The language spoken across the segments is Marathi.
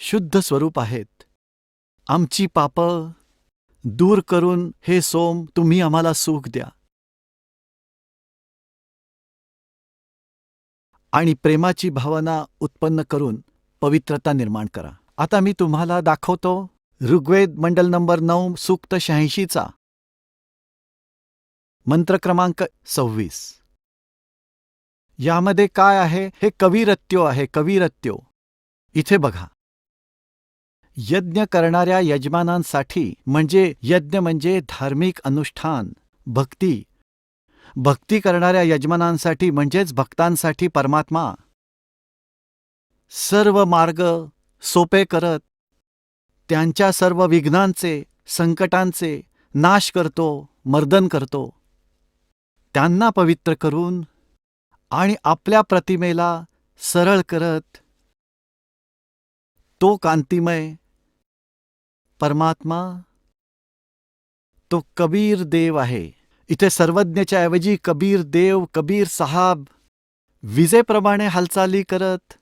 शुद्ध स्वरूप आहेत. आमची पापं दूर करून हे सोम तुम्ही आम्हाला सुख द्या. आणि प्रेमाची भावना उत्पन्न करून पवित्रता निर्माण करा. आता मी तुम्हाला दाखवतो ऋग्वेद मंडल नंबर 9 सूक्त 86चा मंत्र क्रमांक 26. यामध्ये काय आहे? हे कविरत्यो आहे. कविरत्यो इथे बघा. यज्ञ करणाऱ्या यजमानांसाठी म्हणजे यज्ञ म्हणजे धार्मिक अनुष्ठान, भक्ती. भक्ती करणाऱ्या यजमानांसाठी म्हणजेच भक्तांसाठी परमात्मा सर्व मार्ग सोपे करत त्यांच्या सर्व विघ्नांचे, संकटांचे नाश करतो, मर्दन करतो. त्यांना पवित्र करून आणि आपल्या प्रतिमेला सरळ करत तो कांतिमय परमात्मा, तो कबीर देव आहे. इथे सर्वज्ञच्या ऐवजी कबीर देव, कबीर साहब विजेप्रमाणे हालचाली करत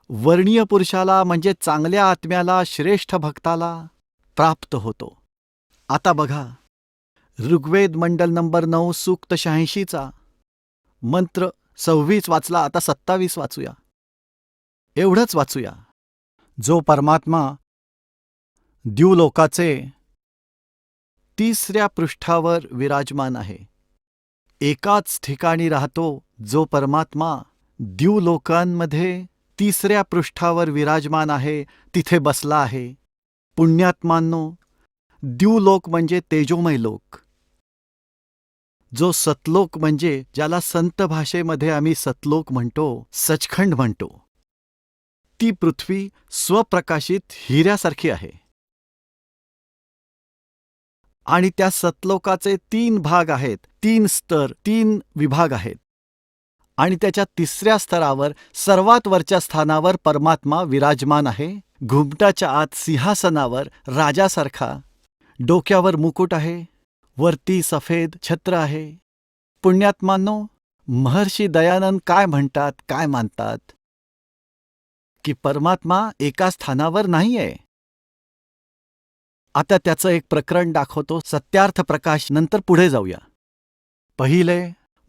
वर्णीय पुरुषाला म्हणजे चांगल्या आत्म्याला, श्रेष्ठ भक्ताला प्राप्त होतो. आता बघा ऋग्वेद मंडल नंबर 9 सूक्त 86चा मंत्र 26 वाचला. आता 27 वाचूया. एवढंच वाचूया. जो परमात्मा द्युलोकाचे 3ऱ्या पृष्ठावर विराजमान आहे. एकाच ठिकाणी राहतो जो परमात्मा द्युलोकांमध्ये 3ऱ्या पृष्ठावर विराजमान आहे, तिथे बसला आहे. पुण्यात्मांनो, द्युलोक म्हणजे तेजोमय लोक. जो सतलोक म्हणजे ज्याला संत भाषेमध्ये आम्ही सतलोक म्हणतो, सचखंड म्हणतो, ती पृथ्वी स्वप्रकाशित हिऱ्यासारखी आहे. आणि त्या सतलोकाचे 3 भाग आहेत, 3 स्तर, 3 विभाग आहेत. आणि त्याच्या 3ऱ्या स्तरावर सर्वात वरच्या स्थानावर परमात्मा विराजमान आहे. घुमटाच्या आत सिंहासनावर राजासारखा, डोक्यावर मुकुट आहे, वरती सफेद छत्र आहे. पुण्यात्मांनो, महर्षी दयानंद काय म्हणतात, काय मानतात की परमात्मा एका स्थानावर नाहीये. आता त्याचं एक प्रकरण दाखवतो. सत्यार्थ प्रकाश. नंतर पुढे जाऊया. पहिले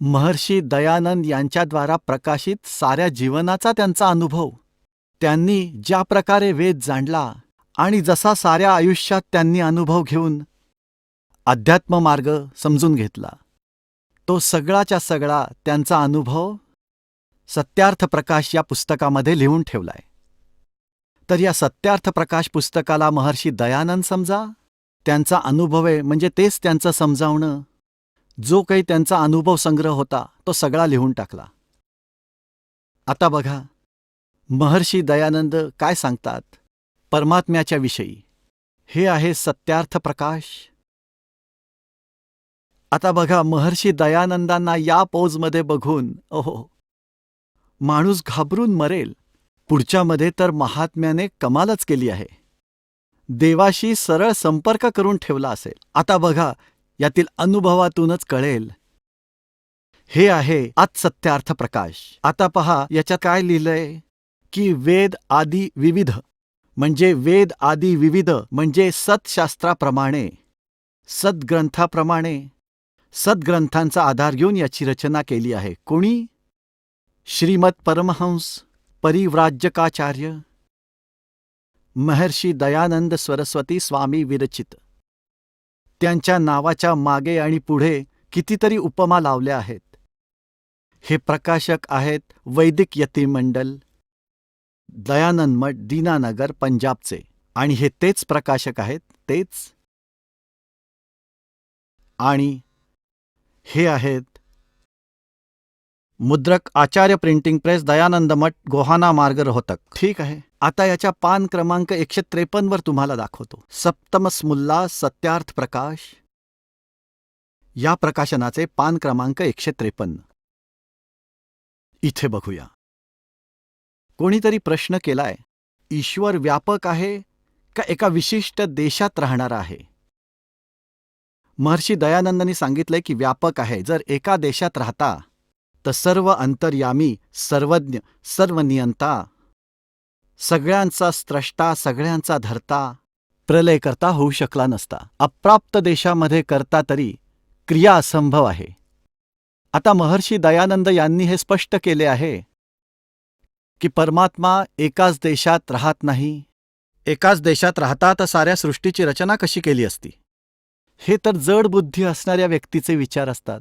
महर्षी दयानंद यांच्याद्वारा प्रकाशित साऱ्या जीवनाचा त्यांचा अनुभव. त्यांनी ज्या प्रकारे वेद जाणला आणि जसा साऱ्या आयुष्यात त्यांनी अनुभव घेऊन अध्यात्म मार्ग समजून घेतला, तो सगळाच्या सगळा त्यांचा अनुभव सत्यार्थ प्रकाश या पुस्तकामध्ये लिहून ठेवलाय. तर या सत्यार्थ प्रकाश पुस्तकाला महर्षी दयानंद समजा, त्यांचा अनुभव आहे म्हणजे तेच त्यांचं समजावणं. जो काही त्यांचा अनुभव संग्रह होता तो सगळा लिहून टाकला. आता बघा महर्षी दयानंद काय सांगतात परमात्म्याच्या विषयी. हे आहे सत्यार्थ प्रकाश. आता बघा महर्षी दयानंदांना या पोजमध्ये बघून ओहो, माणूस घाबरून मरेल. पुढच्यामध्ये तर महात्म्याने कमालच केली आहे. देवाशी सरळ संपर्क करून ठेवला असेल. आता बघा यातील अनुभवातूनच कळेल. हे आहे आज सत्यार्थ प्रकाश. आता पहा याच्यात काय लिहिलंय की वेद आदी विविध म्हणजे वेद आदी विविध म्हणजे सतशास्त्राप्रमाणे, सद्ग्रंथाप्रमाणे, सद्ग्रंथांचा आधार घेऊन याची रचना केली आहे. कोणी? श्रीमद परमहंस परिव्राजकाचार्य महर्षी दयानंद सरस्वती स्वामी विरचित. त्यांच्या नावाच्या मागे आणि पुढे कितीतरी उपमा लावल्या आहेत. हे प्रकाशक आहेत वैदिक यतीम मंडल, दयानंद मठ, दीनानगर, पंजाबचे. आणि हे तेच प्रकाशक आहेत, तेच. आणि हे आहेत मुद्रक आचार्य प्रिंटिंग प्रेस, दयानंद मठ, गोहाना मार्ग, रोहतक. ठीक आहे. आता याच्या पान क्रमांक 153 वर तुम्हाला दाखवतो. सप्तमस्मुल्ला सत्यार्थ प्रकाश या प्रकाशनाचे पान क्रमांक 153. इथे बघूया. कोणीतरी प्रश्न केलाय, ईश्वर व्यापक आहे का एका विशिष्ट देशात राहणारा आहे? महर्षी दयानंदांनी सांगितलंय की व्यापक आहे. जर एका देशात राहता तर सर्व अंतर्यामी, सर्वज्ञ, सर्वनियंता, सगळ्यांचा स्रष्टा, सगळ्यांचा धर्ता प्रलय करता होऊ शकला नसता. अप्राप्त देशामध्ये करता तरी क्रिया असंभव आहे. आता महर्षी दयानंद यांनी हे स्पष्ट केले आहे की परमात्मा एकाच देशात राहत नाही. एकाच देशात राहता तर साऱ्या सृष्टीची रचना कशी केली असती? हे तर जड बुद्धी असणाऱ्या व्यक्तीचे विचार असतात.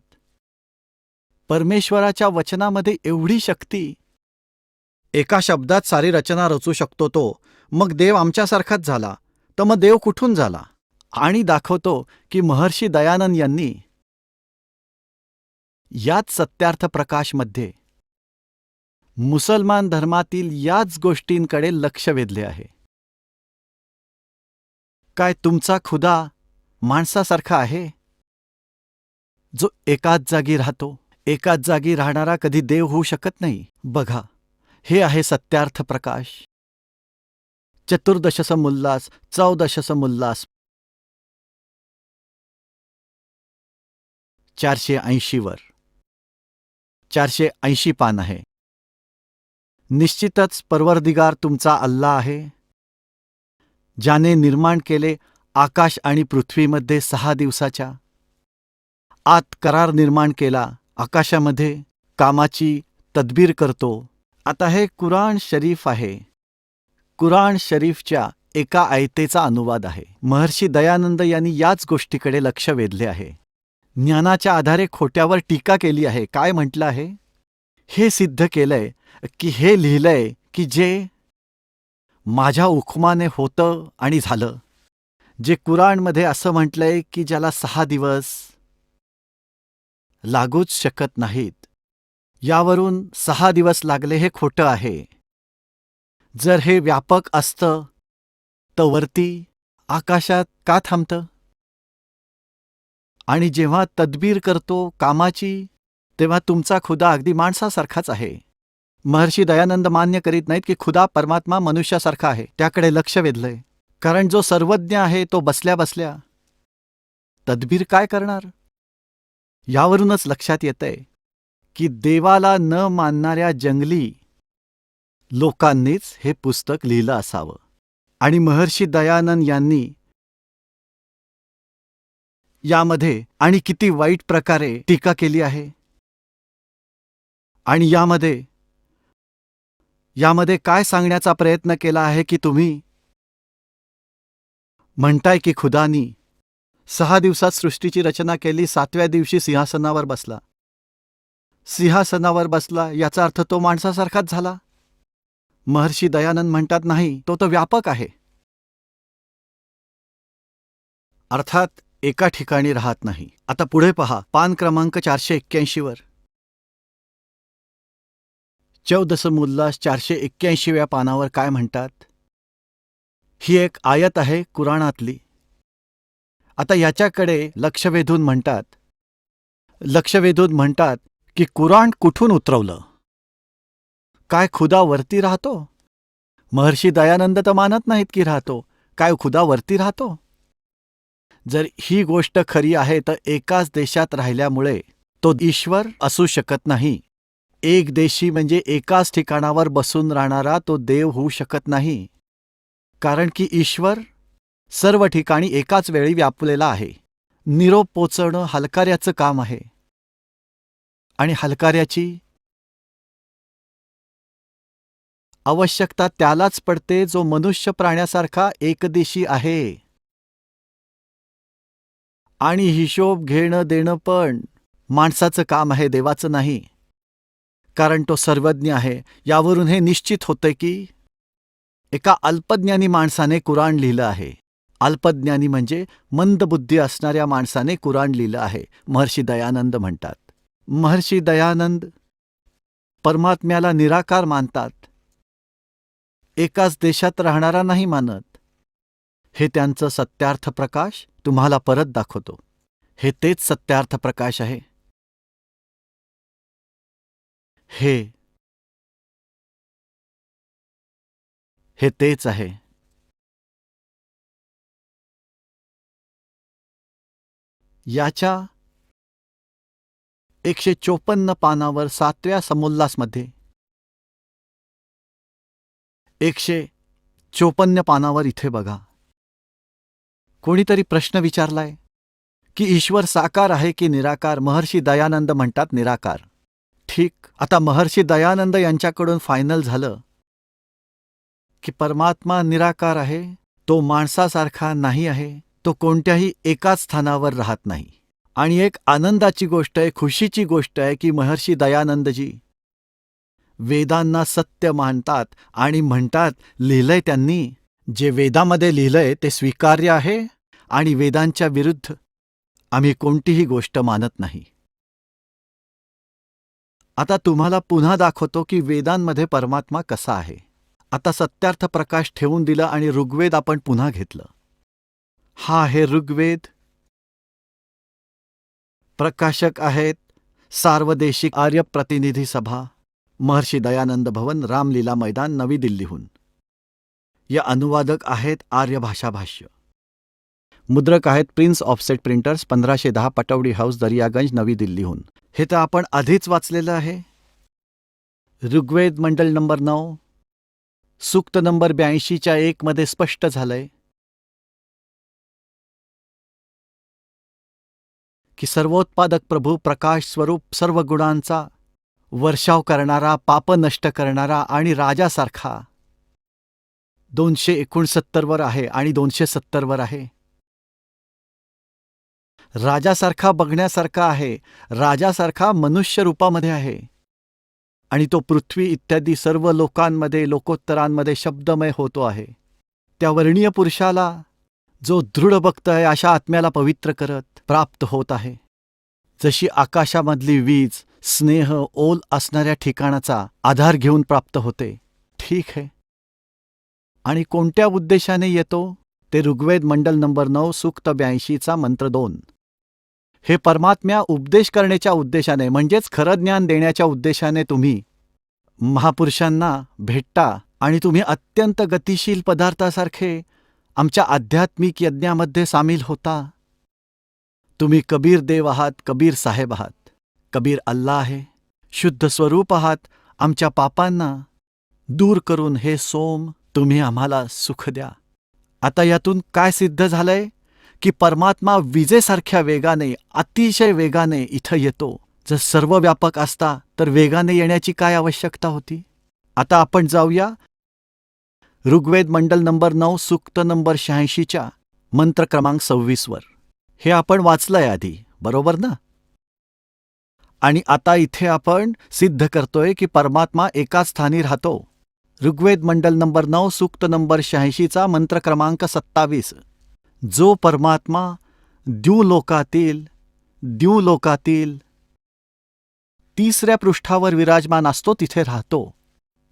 परमेश्वराच्या वचनामध्ये एवढी शक्ती, एका शब्दात सारी रचना रचू शकतो तो. मग देव आमच्यासारखाच झाला, तर मग देव कुठून झाला? आणि दाखवतो की महर्षी दयानंद यांनी याच सत्यार्थ प्रकाशमध्ये मुसलमान धर्मातील याच गोष्टींकडे लक्ष वेधले आहे. काय तुमचा खुदा माणसासारखा आहे, जो एकाच जागी राहतो? एकाच जागी राहणारा कधी देव होऊ शकत नाही. बघा, हे आहे सत्यार्थ प्रकाश. चतुर्दशसमुल्लास, 14 480 वर 480 पान आहे. निश्चितच परवरदिगार तुमचा अल्लाह आहे, ज्याने निर्माण केले आकाश आणि पृथ्वीमध्ये 6 दिवसाच्या आत करार निर्माण केला. आकाशामध्ये कामाची तदबीर करतो. आता हे कुराण शरीफ आहे. कुराण शरीफच्या एका आयतेचा अनुवाद आहे. महर्षी दयानंद यांनी याच गोष्टीकडे लक्ष वेधले आहे. ज्ञानाच्या आधारे खोट्यावर टीका केली आहे. काय म्हटलं आहे? हे सिद्ध केलंय की हे लिहिलंय की जे माझ्या हुकमाने होतं आणि झालं. जे कुराणमध्ये असं म्हटलंय की ज्याला 6 दिवस लागूच शकत नाहीत, यावरून 6 दिवस लागले हे खोटं आहे. जर हे व्यापक असतं तर वरती आकाशात का थांबतं? आणि जेव्हा तदबीर करतो कामाची, तेव्हा तुमचा खुदा अगदी माणसासारखाच आहे. महर्षी दयानंद मान्य करीत नाहीत की खुदा परमात्मा मनुष्यासारखा आहे. त्याकडे लक्ष वेधलंय. कारण जो सर्वज्ञ आहे तो बसल्या बसल्या तदबीर काय करणार? यावरूनच लक्षात येतंय की देवाला न मानणाऱ्या जंगली लोकांनीच हे पुस्तक लिहिलं असावं. आणि महर्षी दयानंद यांनी यामध्ये आणि किती वाईट प्रकारे टीका केली आहे. आणि यामध्ये काय सांगण्याचा प्रयत्न केला आहे की तुम्ही म्हणताय की खुदानी 6 दिवसात सृष्टीची रचना केली, 7व्या दिवशी सिंहासनावर बसला. सिंहासनावर बसला याचा अर्थ तो माणसासारखाच झाला. महर्षी दयानंद म्हणतात नाही, तो तर व्यापक आहे. अर्थात एका ठिकाणी राहत नाही. आता पुढे पहा, पान क्रमांक 481 वर 14 481व्या पानावर काय म्हणतात? ही एक आयत आहे कुराणातली. आता याच्याकडे लक्ष वेधून म्हणतात की कुराण कुठून उतरवलं? काय खुदा वरती राहतो? महर्षी दयानंद तर मानत नाहीत की राहतो. काय खुदा वरती राहतो? जर ही गोष्ट खरी आहे तर एकाच देशात राहिल्यामुळे तो ईश्वर असू शकत नाही. एक देशी म्हणजे एकाच ठिकाणावर बसून राहणारा तो देव होऊ शकत नाही. कारण की ईश्वर सर्व ठिकाणी एकाच वेळी व्यापलेला आहे. निरोप पोचवणं हलकार्याचं काम आहे. आणि हलकार्याची आवश्यकता त्यालाच पडते जो मनुष्य प्राण्यासारखा एकदेशी आहे. आणि हिशोब घेणं देणं पण माणसाचं काम आहे, देवाचं नाही. कारण तो सर्वज्ञ आहे. यावरून हे निश्चित होतं की एका अल्पज्ञानी माणसाने कुराण लिहिलं आहे. अल्पज्ञानी म्हणजे मंदबुद्धी असणाऱ्या माणसाने कुराण लिहिलं आहे, महर्षी दयानंद म्हणतात. महर्षी दयानंद परमात्म्याला निराकार मानतात, एकाच देशात राहणारा नाही मानत. हे त्यांचं सत्यार्थ प्रकाश तुम्हाला परत दाखवतो. हे तेच सत्यार्थ प्रकाश आहे. हे तेच आहे. याच्या 154 पानावर 7व्या समुल्लासमध्ये 154 पानावर इथे बघा. कोणीतरी प्रश्न विचारलाय की ईश्वर साकार आहे की निराकार. महर्षी दयानंद म्हणतात निराकार. ठीक. आता महर्षी दयानंद यांच्याकडून फायनल झालं की परमात्मा निराकार आहे. तो माणसासारखा नाही आहे. तो कोणत्याही एकाच स्थानावर राहत नाही. आणि एक आनंदाची गोष्ट आहे, खुशीची गोष्ट आहे की महर्षी दयानंदजी वेदांना सत्य मानतात आणि म्हणतात, लिहिलंय त्यांनी, जे वेदामध्ये लिहिलंय ते स्वीकार्य आहे आणि वेदांच्या विरुद्ध आम्ही कोणतीही गोष्ट मानत नाही. आता तुम्हाला पुन्हा दाखवतो की वेदांमध्ये परमात्मा कसा आहे. आता सत्यार्थ प्रकाश ठेवून दिलं आणि ऋग्वेद आपण पुन्हा घेतलं. हा आहे ऋग्वेद. प्रकाशक आहेत सार्वदेशिक आर्य प्रतिनिधी सभा, महर्षी दयानंद भवन, रामलीला मैदान, नवी दिल्लीहून. या अनुवादक आहेत आर्य भाषा भाष्य. मुद्रक आहेत prince offset printers, 1510 Pataudi house, Daryaganj, नवी दिल्लीहून. हे तर आपण आधीच वाचलेलं आहे. ऋग्वेद मंडल नंबर 9 सूक्त नंबर 82च्या 1 मध्ये स्पष्ट झालंय की सर्वोत्पादक प्रभू प्रकाश स्वरूप सर्व गुणांचा वर्षाव करणारा, पाप नष्ट करणारा आणि राजासारखा 269 वर आहे आणि 270 वर आहे. राजासारखा बघण्यासारखा आहे. राजासारखा मनुष्य रूपामध्ये आहे आणि तो पृथ्वी इत्यादी सर्व लोकांमध्ये, लोकोत्तरांमध्ये शब्दमय होतो आहे. त्या वर्णीय पुरुषाला जो दृढ भक्त आहे अशा आत्म्याला पवित्र करत प्राप्त होत आहे. जशी आकाशामधली वीज स्नेह ओल असणाऱ्या ठिकाणाचा आधार घेऊन प्राप्त होते. ठीक आहे. आणि कोणत्या उद्देशाने येतो ते ऋग्वेद मंडल नंबर 9 सूक्त 82चा मंत्र 2. हे परमात्म्या उपदेश करण्याच्या उद्देशाने, म्हणजेच खरं ज्ञान देण्याच्या उद्देशाने तुम्ही महापुरुषांना भेटता आणि तुम्ही अत्यंत गतिशील पदार्थासारखे आमच्या आध्यात्मिक यज्ञामध्ये सामील होता. तुम्ही कबीर देव आहात, कबीर साहेब आहात, कबीर अल्लाह आहे, शुद्ध स्वरूप आहात. आमच्या पापांना दूर करून हे सोम तुम्ही आम्हाला सुख द्या. आता यातून काय सिद्ध झालंय की परमात्मा विजेसारख्या वेगाने, अतिशय वेगाने इथं येतो. जर सर्व व्यापक असता तर वेगाने येण्याची काय आवश्यकता होती. आता आपण जाऊया ऋग्वेद मंडल नंबर 9 सूक्त नंबर 86च्या मंत्र क्रमांक 26 वर. हे आपण वाचलंय आधी, बरोबर ना. आणि आता इथे आपण सिद्ध करतोय की परमात्मा एकाच स्थानी राहतो. ऋग्वेद मंडल नंबर 9 सूक्त नंबर 86चा मंत्र क्रमांक 27. जो परमात्मा द्यूलोकातील 3ऱ्या पृष्ठावर विराजमान असतो तिथे राहतो.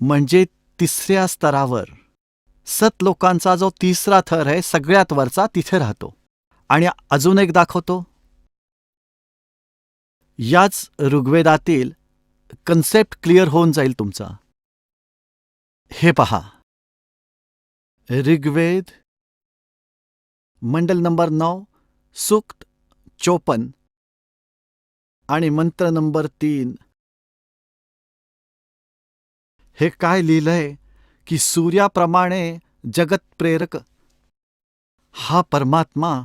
म्हणजे 3ऱ्या स्तरावर सतलोकांचा जो 3रा थर आहे सगळ्यात वरचा तिथे राहतो. आणि अजून एक दाखवतो. याच ऋग्वेदातील कन्सेप्ट क्लिअर होऊन जाईल तुमचा. हे पहा, ऋग्वेद मंडल नंबर 9 सूक्त 54 आणि मंत्र नंबर 3. हे काय लिहिलंय की सूर्याप्रमाणे जगत प्रेरक हा परमात्मा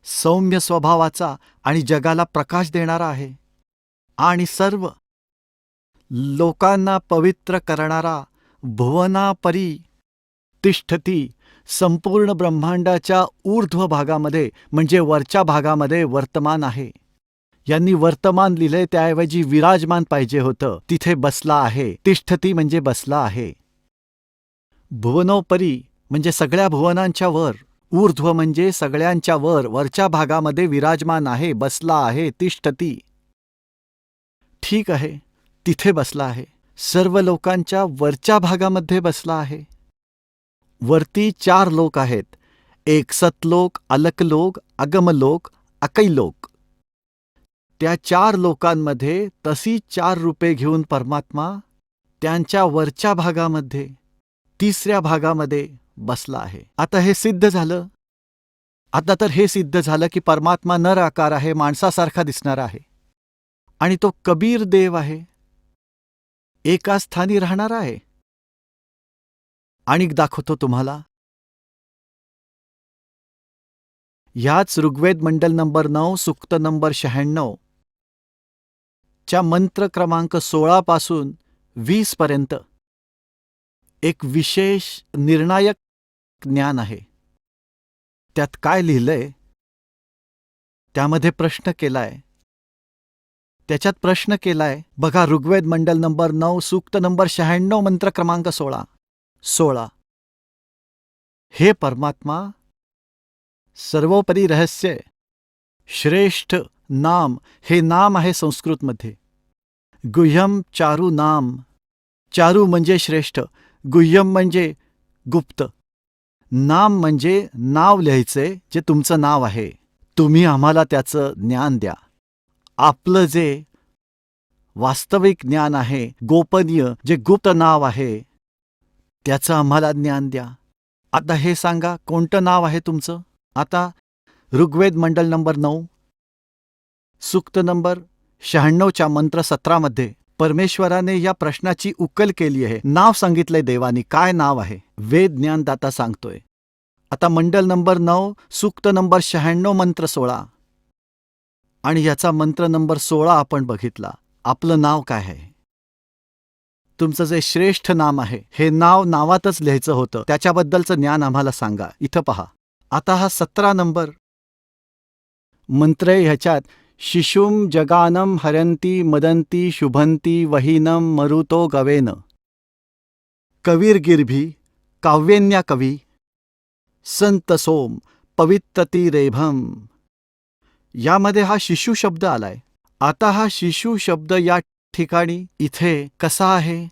सौम्य स्वभावाचा आणि जगाला प्रकाश देणारा आहे आणि सर्व लोकांना पवित्र करणारा भुवनापरी तिष्ठती संपूर्ण ब्रह्मांडाच्या ऊर्ध्व भागामध्ये म्हणजे वरच्या भागामध्ये वर्तमान आहे. यांनी वर्तमान लिहिलंय त्याऐवजी विराजमान पाहिजे होतं. तिथे बसला आहे. तिष्ठती म्हणजे बसला आहे. भुवनोपरी म्हणजे सगळ्या भुवनांच्या वर, ऊर्ध्व म्हणजे सगळ्यांच्या वर, वरच्या भागामध्ये विराजमान आहे, बसला आहे, तिष्ठती. ठीक आहे, तिथे बसला आहे. सर्व लोकांच्या वरच्या भागामध्ये बसला आहे. वरती 4 लोक आहेत. एक सतलोक, अलकलोक, अगमलोक, अकैलोक. त्या 4 लोकांमध्ये तशी 4 रूपे घेऊन परमात्मा त्यांच्या वरच्या भागामध्ये 3ऱ्या भागामध्ये बसला आहे. आता हे सिद्ध झालं. आता तर हे सिद्ध झालं की परमात्मा नर आकार आहे, माणसासारखा दिसणारा आहे आणि तो कबीर देव आहे, एका स्थानी राहणारा आहे. आणि दाखवतो तुम्हाला. ह्याच ऋग्वेद मंडल नंबर 9 सूक्त नंबर 96 च्या मंत्र क्रमांक 16 पासून 20 पर्यंत एक विशेष निर्णायक ज्ञान आहे. त्यात काय लिहिलंय, त्यामध्ये प्रश्न केलाय. त्याच्यात प्रश्न केलाय बघा, ऋग्वेद मंडल नंबर 9 सूक्त नंबर 96 मंत्र क्रमांक 16. हे परमात्मा, सर्वोपरी रहस्य, श्रेष्ठ नाम, हे नाम आहे संस्कृतमध्ये. गुह्यम चारू नाम, चारू म्हणजे श्रेष्ठ, गुह्यम म्हणजे गुप्त, नाम म्हणजे नाव लिहायचे जे तुमचं नाव आहे. तुम्ही आम्हाला त्याचं ज्ञान द्या. आपलं जे वास्तविक ज्ञान आहे, गोपनीय जे गुप्त नाव आहे, त्याचं आम्हाला ज्ञान द्या. आता हे सांगा, कोणतं नाव आहे तुमचं? आता ऋग्वेद मंडल नंबर 9 सूक्त नंबर 96च्या मंत्र 17 मध्ये परमेश्वराने या प्रश्नाची उकल केली आहे. नाव सांगितलंय देवानी, काय नाव आहे? वेद ज्ञानदाता सांगतोय. आता मंडल नंबर 9 सूक्त नंबर 96 मंत्र 16 आणि याचा मंत्र नंबर 16 आपण बघितला. आपलं नाव काय आहे? तुमचं जे श्रेष्ठ नाम आहे, हे नाव नावातच लिहायचं होतं, त्याच्याबद्दलचं ज्ञान आम्हाला सांगा. इथं पहा. आता हा 17 नंबर मंत्र आहे. ह्याच्यात शिशुम जगानम हरंती मदंती शुभंती वहीनम मरुतो गवेन कवीरगिरभी काव्यन्या कवी संत सोम पवित्रती रेभम. यामध्ये हा शिशु शब्द आलाय. आता हा शिशु शब्द या ठिकाणी इथे कसा आहे,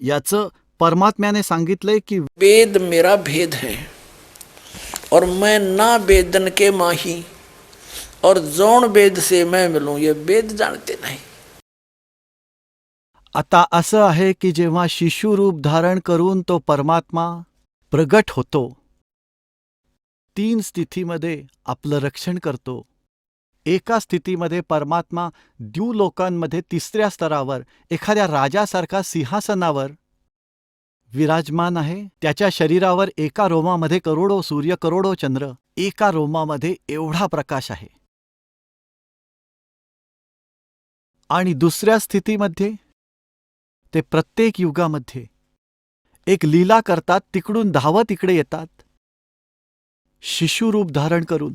याचं परमात्म्याने सांगितलंय की वेद मेरा भेद है और मैं ना वेदन के माही और जौन वेद से मैं मिलूं, ये वेद जानते नहीं. आता असं आहे की जेव्हा शिशु रूप धारण करून तो परमात्मा प्रगट होतो, 3 स्थितीमध्ये आपलं रक्षण करतो. एका स्थितीमध्ये परमात्मा द्यूलोकांमध्ये 3ऱ्या स्तरावर एखाद्या राजासारखा सिंहासनावर विराजमान आहे. त्याच्या शरीरावर एका रोमामध्ये करोडो सूर्य, करोडो चंद्र, एका रोमामध्ये एवढा प्रकाश आहे. आणि दुसऱ्या स्थितीमध्ये ते प्रत्येक युगामध्ये एक लीला करतात, तिकडून धावत इकडे येतात, शिशुरूप धारण करून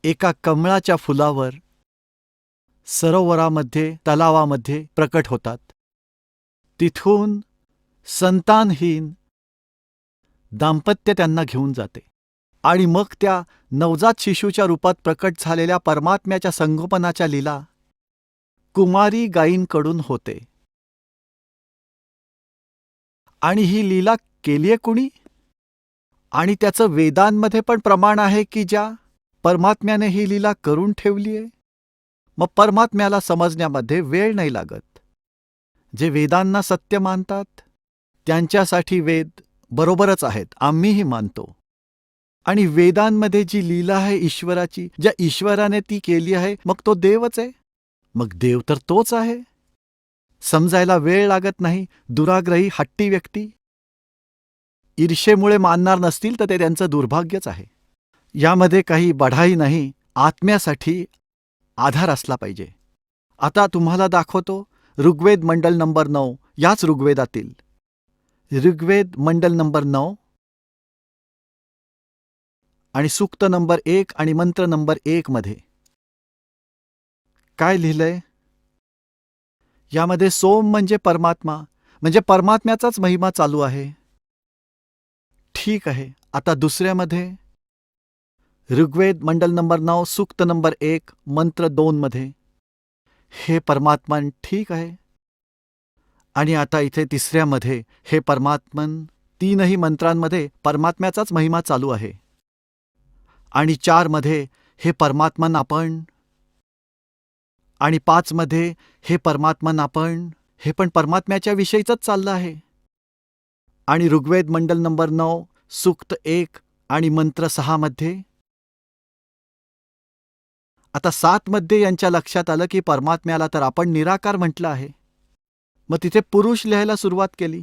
एका कमळाच्या फुलावर, सरोवरामध्ये, तलावामध्ये प्रकट होतात. तिथून संतानहीन दाम्पत्य त्यांना घेऊन जाते आणि मग त्या नवजात शिशूच्या रूपात प्रकट झालेल्या परमात्म्याच्या संगोपनाच्या लीला कुमारी गायींकडून होते. आणि ही लीला केलीये कुणी? आणि त्याचं वेदांमध्ये पण प्रमाण आहे की ज्या परमात्म्याने ही लीला करून ठेवलीये. मग परमात्म्याला समजण्यामध्ये वेळ नाही लागत. जे वेदांना सत्य मानतात त्यांच्यासाठी वेद बरोबरच आहेत, आम्हीही मानतो. आणि वेदांमध्ये जी लीला आहे ईश्वराची, ज्या ईश्वराने ती केली आहे, मग तो देवच आहे. मग देव तर तोच आहे. समजायला वेळ लागत नाही. दुराग्रही हट्टी व्यक्ती ईर्षेमुळे मानणार नसतील तर ते त्यांचं दुर्भाग्यच आहे. यामध्ये काही बढाई नाही. आत्म्यासाठी आधार असला पाहिजे. आता तुम्हाला दाखवतो ऋग्वेद मंडल नंबर 9, याच ऋग्वेदातील ऋग्वेद मंडल नंबर 9 आणि सूक्त नंबर 1 आणि मंत्र नंबर 1 मध्ये काय लिहिलंय. यामध्ये सोम म्हणजे परमात्मा, म्हणजे परमात्म्याचाच महिमा चालू आहे. ठीक आहे. आता दुसऱ्यामध्ये ऋग्वेद मंडल नंबर 9 सूक्त नंबर 1 मंत्र 2 मध्ये हे परमात्मन ठीक आहे. आणि आता इथे तिसऱ्यामध्ये हे परमात्मन, 3ही मंत्रांमध्ये परमात्म्याचाच महिमा चालू आहे. आणि 4 मध्ये हे परमात्मन आपण, आणि 5 मध्ये हे परमात्मन आपण, हे पण परमात्म्याच्या विषयीच चाललं आहे. आणि ऋग्वेद मंडल नंबर 9 सूक्त 1 आणि मंत्र 6 मध्ये. आता 7 मध्ये यांच्या लक्षात आलं की परमात्म्याला तर आपण निराकार म्हटलं आहे. मग तिथे पुरुष लिहायला सुरुवात केली.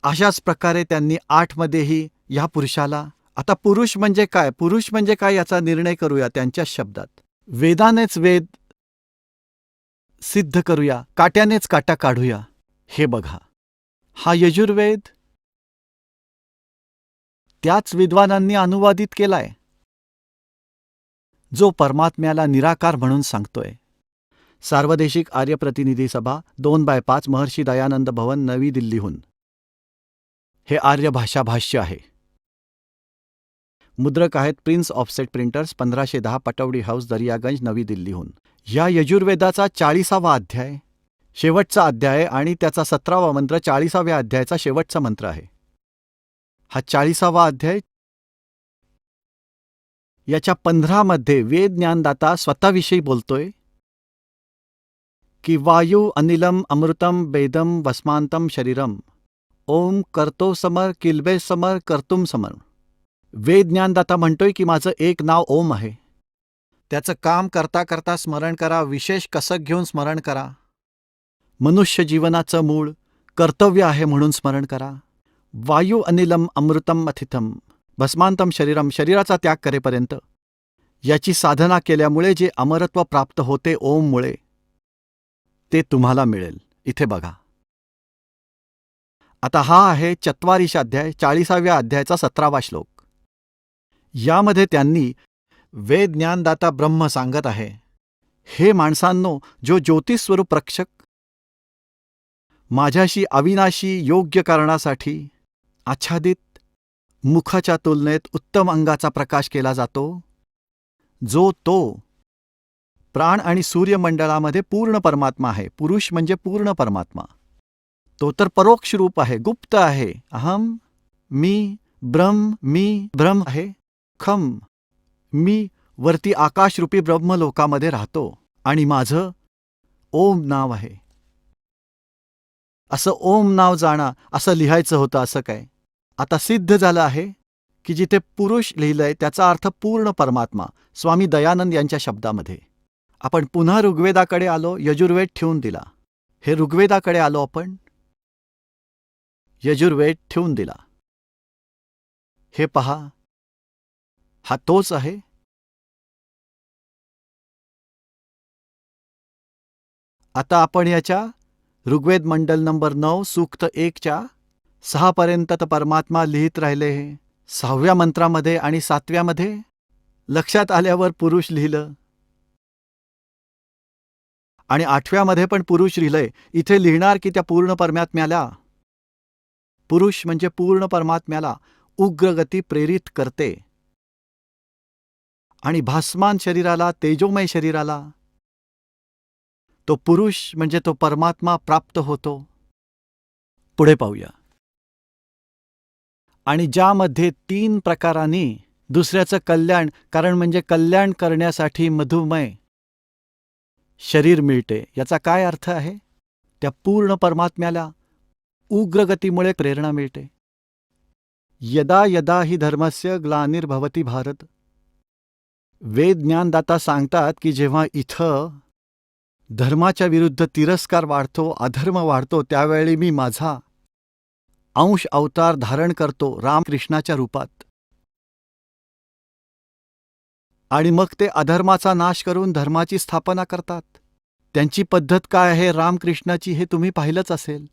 अशाच प्रकारे त्यांनी 8मध्येही ह्या पुरुषाला, आता पुरुष म्हणजे काय, पुरुष म्हणजे काय याचा निर्णय करूया त्यांच्याच शब्दात. वेदानेच वेद सिद्ध करूया, काट्यानेच काटा काढूया. हे बघा, हा यजुर्वेद त्याच विद्वानांनी अनुवादित केलाय, जो परमात्म्याला निराकार म्हणून सांगतोय. सार्वदेशिक आर्य प्रतिनिधी सभा 2/5 महर्षी दयानंद भवन, नवी दिल्लीहून. हे आर्य भाषा भाष्य आहे. मुद्रक आहेत prince offset printers, 1510 Pataudi house, Daryaganj, नवी दिल्लीहून. या यजुर्वेदाचा 40वा अध्याय शेवटचा अध्याय आणि त्याचा 17वा मंत्र 40व्या अध्यायाचा शेवटचा मंत्र आहे. हा 40वा अध्याय याच्या 15मध्ये वेद ज्ञानदाता स्वतःविषयी बोलतोय की वायू अनिलम अमृतम वेदम वस्मांतम शरीरम ओम करतो समर किल्बे समर कर्तुम समर. वेद ज्ञानदाता म्हणतोय की माझं एक नाव ओम आहे. त्याचं काम करता करता स्मरण करा, विशेष कसक घेऊन स्मरण करा. मनुष्य जीवनाचं मूळ कर्तव्य आहे म्हणून स्मरण करा. वायू अनिलम अमृतम अथितम भस्मांतम शरीरम, शरीराचा त्याग करेपर्यंत याची साधना केल्यामुळे जे अमरत्व प्राप्त होते ओममुळे, ते तुम्हाला मिळेल. इथे बघा, आता हा आहे 44 अध्याय, 40व्या अध्यायाचा 17वा श्लोक. यामध्ये त्यांनी वेद ज्ञानदाता ब्रह्म सांगत आहे, हे माणसांनो, जो ज्योतिस्वरूप रक्षक माझ्याशी अविनाशी योग्य कारणासाठी आच्छादित मुखाच्या तुलनेत उत्तम अंगाचा प्रकाश केला जातो, जो तो प्राण आणि सूर्यमंडळामध्ये पूर्ण परमात्मा आहे. पुरुष म्हणजे पूर्ण परमात्मा. तो तर परोक्ष रूप आहे, गुप्त आहे. अहम मी ब्रह्म आहे. खम मी वरती आकाशरूपी ब्रह्मलोकामध्ये राहतो आणि माझं ओम नाव आहे. असं ओम नाव जाणा असं लिहायचं होतं. असं काय आता सिद्ध झालं आहे की जिथे पुरुष लिहिलंय त्याचा अर्थ पूर्ण परमात्मा. स्वामी दयानंद यांच्या शब्दामध्ये. आपण पुन्हा ऋग्वेदाकडे आलो, यजुर्वेद ठेवून दिला. हे ऋग्वेदाकडे आलो आपण, यजुर्वेद ठेवून दिला. हे पहा, हा तोच आहे. आता आपण याच्या ऋग्वेद मंडल नंबर 9 सूक्त 1च्या 6 पर्यंत परमात्मा लिहित राहिले. 6व्या मंत्रामध्ये आणि 7व्यामध्ये लक्षात आल्यावर पुरुष लिहिलं आणि 8व्यामध्ये पण पुरुष लिहिलंय. इथे लिहिणार की त्या पूर्ण परमात्म्याला, पुरुष म्हणजे पूर्ण परमात्म्याला उग्रगती प्रेरित करते आणि भासमान शरीराला, तेजोमय शरीराला तो पुरुष म्हणजे तो परमात्मा प्राप्त होतो. पुढे पाहूया. आणि ज्यामध्ये 3 प्रकारांनी दुसऱ्याचं कल्याण, कारण म्हणजे कल्याण करण्यासाठी मधुमय शरीर मिळते. याचा काय अर्थ आहे? त्या पूर्ण परमात्म्याला उग्रगतीमुळे प्रेरणा मिळते. यदा यदा हि धर्मस्य ग्लानिर्भवति भारत. वेद ज्ञानदाता सांगतात की जेव्हा इथं धर्माच्या विरुद्ध तिरस्कार वाढतो, अधर्म वाढतो, त्यावेळी मी माझा अंश अवतार धारण करतो रामकृष्णाच्या रूपात. आणि मग ते अधर्माचा नाश करून धर्माची स्थापना करतात. त्यांची पद्धत काय आहे रामकृष्णाची हे तुम्ही पाहिलंच असेल.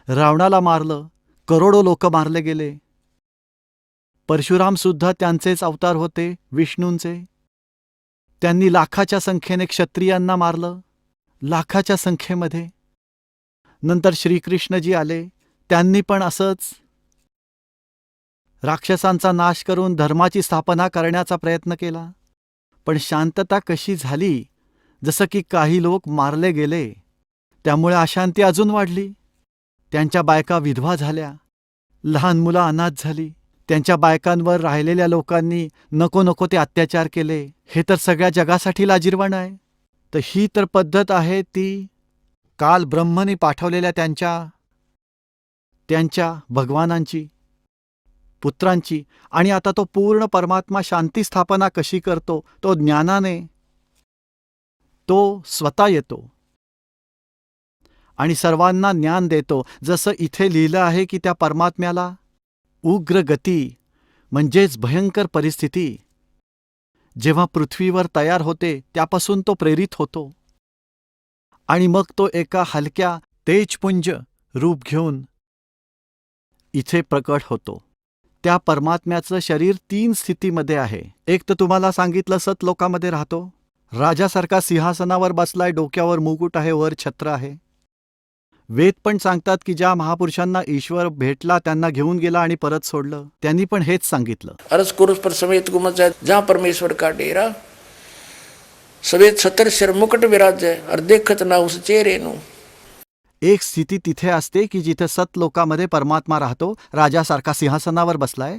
रावणाला मारलं, करोडो लोक मारले गेले. परशुराम सुद्धा त्यांचेच अवतार होते, विष्णूंचे. त्यांनी लाखाच्या संख्येने क्षत्रियांना मारलं, लाखाच्या संख्येमध्ये. नंतर श्रीकृष्णजी आले, त्यांनी पण असंच राक्षसांचा नाश करून धर्माची स्थापना करण्याचा प्रयत्न केला. पण शांतता कशी झाली, जसं की काही लोक मारले गेले, त्यामुळे अशांती अजून वाढली. त्यांच्या बायका विधवा झाल्या, लहान मुलं अनाथ झाली. त्यांच्या बायकांवर राहिलेल्या लोकांनी नको नको ते अत्याचार केले. हे तर सगळ्या जगासाठी लाजिरवाण आहे. तर ही तर पद्धत आहे ती काल ब्रह्मने पाठवलेल्या त्यांच्या भगवानांची, पुत्रांची. आणि आता तो पूर्ण परमात्मा शांती स्थापना कशी करतो? तो ज्ञानाने, तो स्वतः येतो आणि सर्वांना ज्ञान देतो, जसं इथे लिहिलं आहे की त्या परमात्म्याला उग्र गती म्हणजेच भयंकर परिस्थिती जेव्हा पृथ्वीवर तयार होते त्यापासून तो प्रेरित होतो आणि मग तो एका हलक्या तेजपुंज रूप घेऊन इथे प्रकट होतो. त्या परमात्म्याचं शरीर 3 स्थितीमध्ये आहे. एक तर तुम्हाला सांगितलं सतलोकामध्ये राहतो, राजासारखा सिंहासनावर बसलाय, डोक्यावर मुकुट आहे, वर छत्र आहे. वेद पण सांगतात की ज्या महापुरुषांना ईश्वर भेटला त्यांना घेऊन गेला आणि परत सोडलं. त्यांनी पण हेच सांगितलं. अरस कुरुस पर समेत गुमत जाए, जहाँ परमेश्वर का डेरा, सवेत सतर सिर मुकुट विराजे, और देखत ना उस चेहरे नु. एक स्थिती तिथे असते की जिथे सतलोकामध्ये परमात्मा राहतो, राजासारखा सिंहासनावर बसलाय.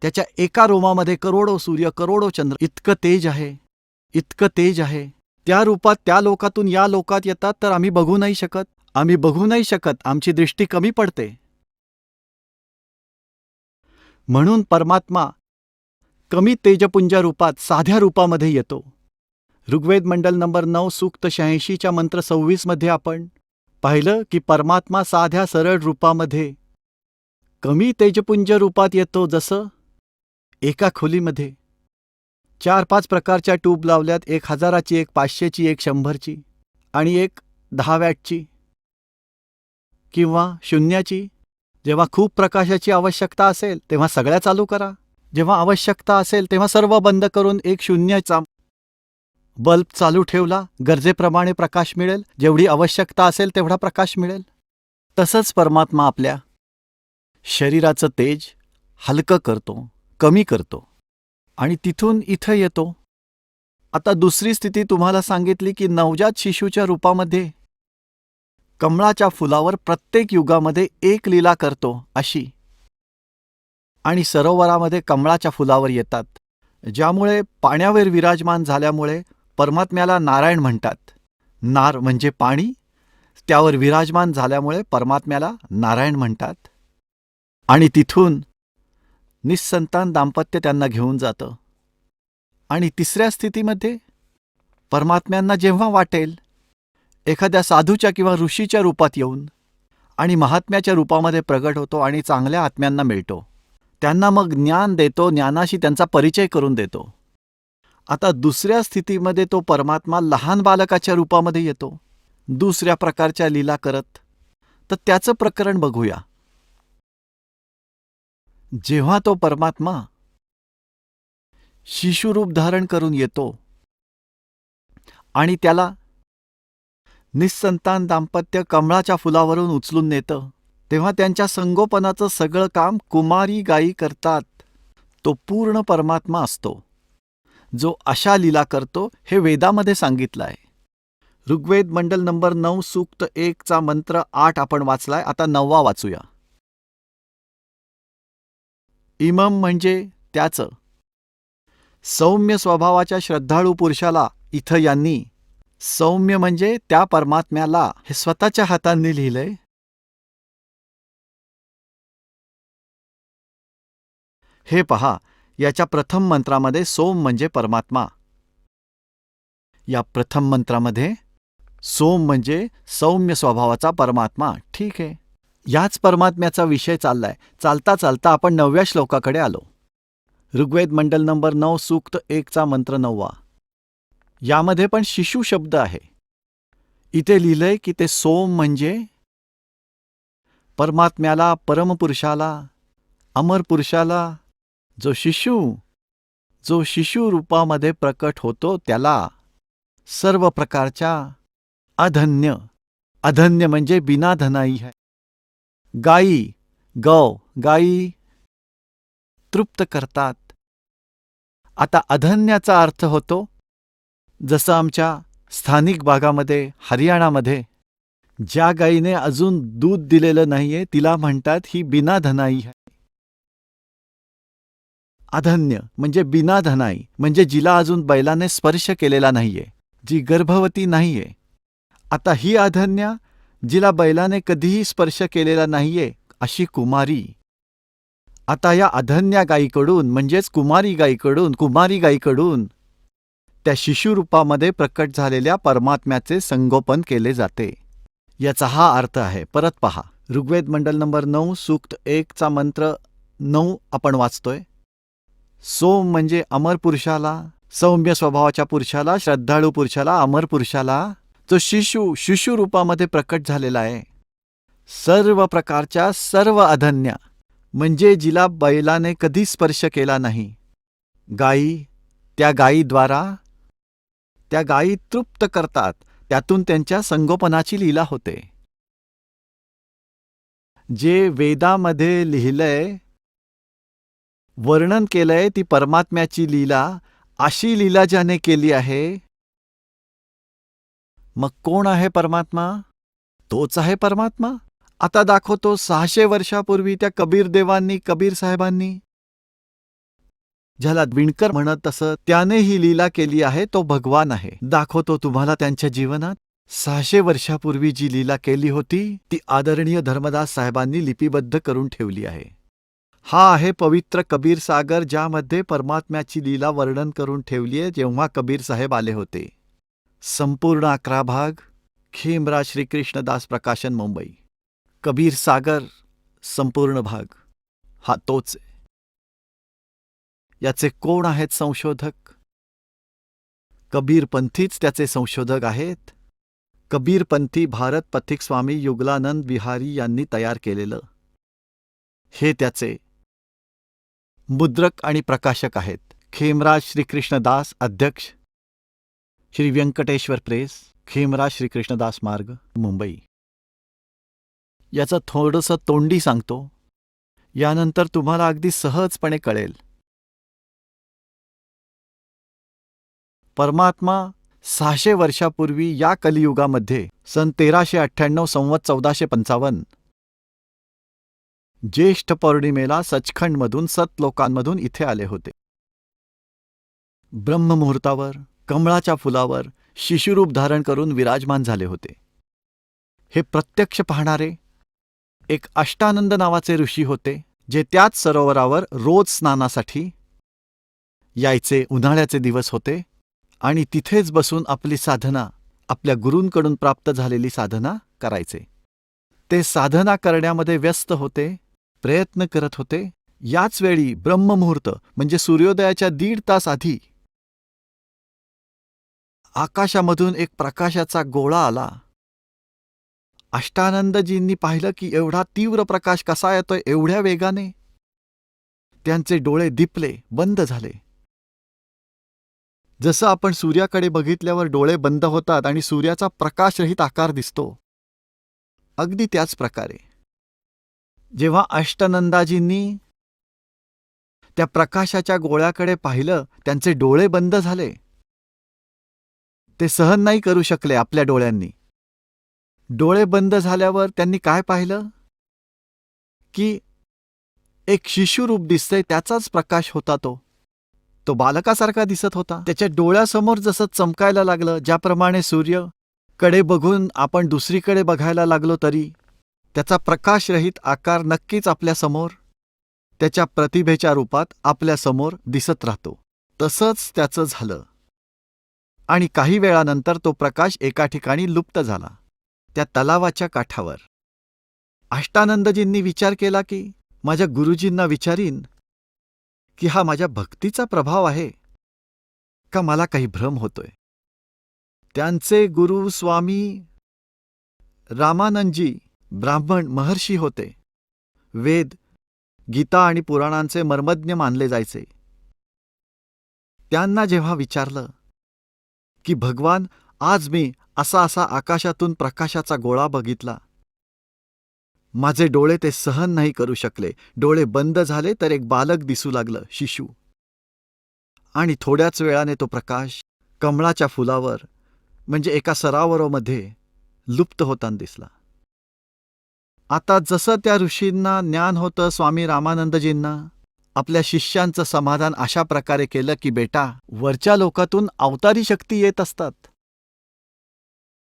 त्याच्या एका रोमामध्ये करोडो सूर्य, करोडो चंद्र, इतकं तेज आहे, इतकं तेज आहे. त्या रूपात त्या लोकातून या लोकात येतात तर आम्ही बघू नाही शकत. आमची दृष्टी कमी पडते. म्हणून परमात्मा कमी तेजपुंज रूपात साध्या रूपामध्ये येतो. ऋग्वेद मंडल नंबर 9 सूक्त 86च्या मंत्र 26 मध्ये आपण पाहिलं की परमात्मा साध्या सरळ रूपामध्ये कमी तेजपुंज रूपात येतो. जसं एका खोलीमध्ये 4-5 प्रकारच्या ट्यूब लावल्यात, 1000ची, एक 500ची, एक 100ची आणि एक 10 वॅटची किंवा 0ची. जेव्हा खूप प्रकाशाची आवश्यकता असेल तेव्हा सगळ्या चालू करा. जेव्हा आवश्यकता असेल तेव्हा सर्व बंद करून एक 0चा बल्ब चालू ठेवला, गरजेप्रमाणे प्रकाश मिळेल. जेवढी आवश्यकता असेल तेवढा प्रकाश मिळेल. तसंच परमात्मा आपल्या शरीराचं तेज हलकं करतो, कमी करतो आणि तिथून इथं येतो. आता दुसरी स्थिती तुम्हाला सांगितली की नवजात शिशूच्या रूपामध्ये कमळाच्या फुलावर प्रत्येक युगामध्ये एक लीला करतो अशी, आणि सरोवरामध्ये कमळाच्या फुलावर येतात, ज्यामुळे पाण्यावर विराजमान झाल्यामुळे परमात्म्याला नारायण म्हणतात. नार म्हणजे पाणी, त्यावर विराजमान झाल्यामुळे परमात्म्याला नारायण म्हणतात. आणि तिथून निस्संतान दाम्पत्य त्यांना घेऊन जातं. आणि तिसऱ्या स्थितीमध्ये परमात्म्यांना जेव्हा वाटेल एखाद्या साधूच्या किंवा ऋषीच्या रूपात येऊन आणि महात्म्याच्या रूपामध्ये प्रगट होतो आणि चांगल्या आत्म्यांना मिळतो. त्यांना मग ज्ञान देतो, ज्ञानाशी त्यांचा परिचय करून देतो. आता दुसऱ्या स्थितीमध्ये तो परमात्मा लहान बालकाच्या रूपामध्ये येतो, दुसऱ्या प्रकारच्या लीला करत. तर त्याचं प्रकरण बघूया. जेव्हा तो परमात्मा शिशुरूप धारण करून येतो आणि त्याला निस्संतान दाम्पत्य कमळाच्या फुलावरून उचलून नेतं, तेव्हा त्यांच्या संगोपनाचं सगळं काम कुमारी गायी करतात. तो पूर्ण परमात्मा असतो जो अशा लीला करतो, हे वेदामध्ये सांगितलं आहे. ऋग्वेद मंडल नंबर 9 सूक्त 1चा मंत्र 8 आपण वाचलाय. आता 9वा वाचूया. इमम म्हणजे त्याचं. सौम्य स्वभावाच्या श्रद्धाळू पुरुषाला इथं यांनी सौम्य म्हणजे त्या परमात्म्याला हे स्वतःच्या हातांनी लिहिलंय. हे पहा, याच्या प्रथम मंत्रामध्ये सोम म्हणजे परमात्मा. या प्रथम मंत्रामध्ये सोम म्हणजे सौम्य स्वभावाचा परमात्मा. ठीक आहे, याच परमात्म्याचा विषय चाललाय. चालता चालता आपण 9व्या श्लोकाकडे आलो. ऋग्वेद मंडल नंबर 9 सूक्त 1चा मंत्र 9वा. यामध्ये पण शिशु शब्द आहे. इथे लिहिलंय की ते सोम म्हणजे परमात्म्याला, परमपुरुषाला, अमर पुरुषाला, जो शिशु रूपामध्ये प्रकट होतो त्याला सर्व प्रकारच्या अधन्य म्हणजे बिनाधनाई है, गायी तृप्त करतात. आता अधन्याचा अर्थ होतो, जसं आमच्या स्थानिक भागामध्ये हरियाणामध्ये ज्या गायीने अजून दूध दिलेलं नाहीये तिला म्हणतात ही बिनाधनाई आहे. अधन्य म्हणजे बिनाधनाई म्हणजे जिला अजून बैलाने स्पर्श केलेला नाहीये, जी गर्भवती नाहीये. आता ही अधन्या जिला बैलाने कधीही स्पर्श केलेला नाहीये अशी कुमारी. आता या अधन्या गायीकडून म्हणजेच कुमारी गायीकडून त्या शिशुरूपामध्ये प्रकट झालेल्या परमात्म्याचे संगोपन केले जाते. याचा हा अर्थ आहे. परत पहा, ऋग्वेद मंडल नंबर 9 सूक्त 1 चा मंत्र 9 आपण वाचतोय. सोम म्हणजे अमर पुरुषाला, सौम्य स्वभावाच्या पुरुषाला, श्रद्धाळू पुरुषाला, अमर पुरुषाला, जो शिशु रूपामध्ये प्रकट झालेला आहे. सर्व प्रकारच्या सर्व अधन्या म्हणजे जिला बैलाने कधी स्पर्श केला नाही, गायी, त्या गायीद्वारा त्या गायी तृप्त करतात. त्यातून त्यांच्या संगोपनाची लीला होते. जे वेदामध्ये लिहिलंय, वर्णन केलंय, ती परमात्म्याची लीला, अशी लीला ज्याने केली आहे, मग कोण आहे परमात्मा? तोच आहे परमात्मा. आता दाखवतो 600 वर्षापूर्वी त्या कबीर देवांनी, कबीर साहेबांनी, ज्याला विणकर म्हणत तसं, त्याने ही लीला केली आहे. तो भगवान आहे. दाखवतो तुम्हाला त्यांच्या जीवनात 600 वर्षापूर्वी जी लीला केली होती, ती आदरणीय धर्मदास साहेबांनी लिपिबद्ध करून ठेवली आहे. हा आहे पवित्र कबीर सागर, ज्यामध्ये परमात्म्याची लीला वर्णन करून ठेवली आहे, जेव्हा कबीर साहेब आले होते. संपूर्ण 11 भाग, खेमराज श्रीकृष्णदास प्रकाशन, मुंबई. कबीर सागर संपूर्ण भाग हा तोच आहे. याचे कोण आहेत संशोधक? कबीरपंथीच त्याचे संशोधक आहेत. कबीरपंथी भारत पथिक स्वामी युगलानंद विहारी यांनी तयार केलेलं हे त्याचे मुद्रक आणि प्रकाशक आहेत. खेमराज श्रीकृष्णदास, अध्यक्ष, श्री व्यंकटेश्वर प्रेस, खेमराज श्रीकृष्णदास मार्ग, मुंबई. याचं थोडंसं तोंडी सांगतो, यानंतर तुम्हाला अगदी सहजपणे कळेल. परमात्मा 600 वर्षापूर्वी या कलियुगामध्ये सन 1398 संवत 1455 ज्येष्ठ पौर्णिमेला सचखंडमधून, सतलोकांमधून इथे आले होते. ब्रह्ममुहूर्तावर कमळाच्या फुलावर शिशुरूप धारण करून विराजमान झाले होते. हे प्रत्यक्ष पाहणारे एक अष्टानंद नावाचे ऋषी होते, जे त्याच सरोवरावर रोज स्नानासाठी यायचे. उन्हाळ्याचे दिवस होते आणि तिथेच बसून आपली साधना, आपल्या गुरूंकडून प्राप्त झालेली साधना करायचे. ते साधना करण्यामध्ये व्यस्त होते, प्रयत्न करत होते. याच वेळी ब्रह्ममुहूर्त म्हणजे सूर्योदयाच्या 1.5 तास आधी आकाशामधून एक प्रकाशाचा गोळा आला. अष्टानंदजींनी पाहिलं की एवढा तीव्र प्रकाश कसा येतोय एवढ्या वेगाने. त्यांचे डोळे दिपले, बंद झाले. जसं आपण सूर्याकडे बघितल्यावर डोळे बंद होतात आणि सूर्याचा प्रकाशरहित आकार दिसतो, अगदी त्याच प्रकारे जेव्हा अष्टानंदाजींनी त्या प्रकाशाच्या गोळ्याकडे पाहिलं, त्यांचे डोळे बंद झाले. ते सहन नाही करू शकले आपल्या डोळ्यांनी. डोळे बंद झाल्यावर त्यांनी काय पाहिलं की एक शिशुरूप दिसतंय, त्याचाच प्रकाश होता तो बालकासारखा दिसत होता. त्याच्या डोळ्यासमोर जसं चमकायला लागलं, ज्याप्रमाणे सूर्य कडे बघून आपण दुसरीकडे बघायला लागलो तरी त्याचा प्रकाशरहित आकार नक्कीच आपल्यासमोर, त्याच्या प्रतिभेच्या रूपात आपल्यासमोर दिसत राहतो. तसंच त्याचं झालं आणि काही वेळानंतर तो प्रकाश एका ठिकाणी लुप्त झाला, त्या तलावाच्या काठावर. अष्टानंदजींनी विचार केला की माझ्या गुरुजींना विचारीन की हा माझ्या भक्तीचा प्रभाव आहे का मला काही भ्रम होतोय. त्यांचे गुरु स्वामी रामानंदजी ब्राह्मण महर्षी होते. वेद, गीता आणि पुराणांचे मर्मज्ञ मानले जायचे. त्यांना जेव्हा विचारलं की भगवान, आज मी असा आकाशातून प्रकाशाचा गोळा बघितला, माझे डोळे ते सहन नाही करू शकले. डोळे बंद झाले तर एक बालक दिसू लागलं, शिशु, आणि थोड्याच वेळाने तो प्रकाश कमळाच्या फुलावर म्हणजे एका सरोवरामध्ये लुप्त होताना दिसला. आता जसं त्या ऋषींना ज्ञान होतं, स्वामी रामानंदजींना आपल्या शिष्यांचं समाधान अशा प्रकारे केलं की बेटा, वरच्या लोकातून अवतारी शक्ती येत असतात,